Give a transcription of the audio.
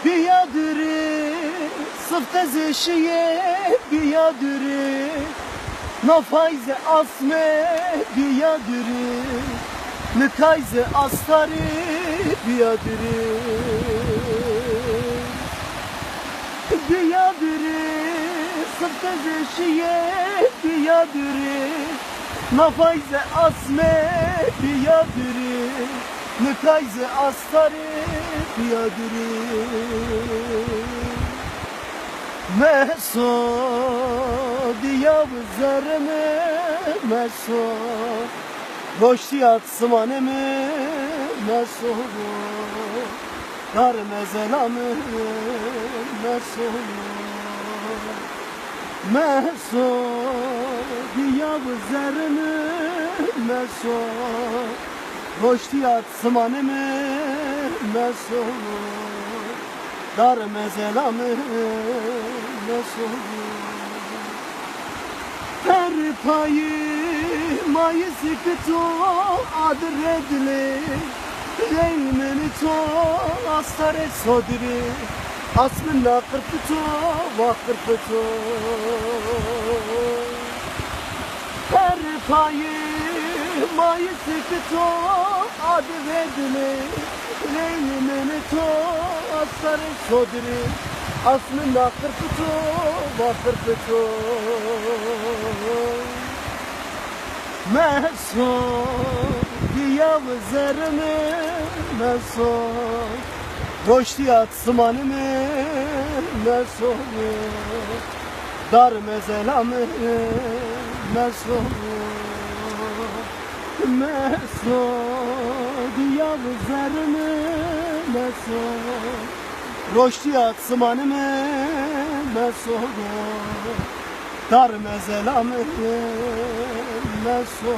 بیادری صفت زشیه بیادری نفایز اسمه بیادری نکایز استاری بیادری بیادری صفت زشیه بیادری نفایز اسمه بیادری نکایز استاری بیادری مسو دیا بزرمه مسو گشتی atsmanımı مسو dar mezelamı مسو مسو دیا بزرمه مسو گشتی atsmanımı مسو dar mezelamı مسو her payı mayısı kıto adredli Reymeni to astare sodri Asmına kırpıto vakırpıto her payı mayısı kıto adredli Reymeni to astare sodri Asmına kırpıto vakırpıto Meso diya vızarımı Meso Roşti atsmanımı Meso dar mezelamı Meso Meso diya vızarımı Meso Roşti atsmanımı Meso dar mezelamı مسو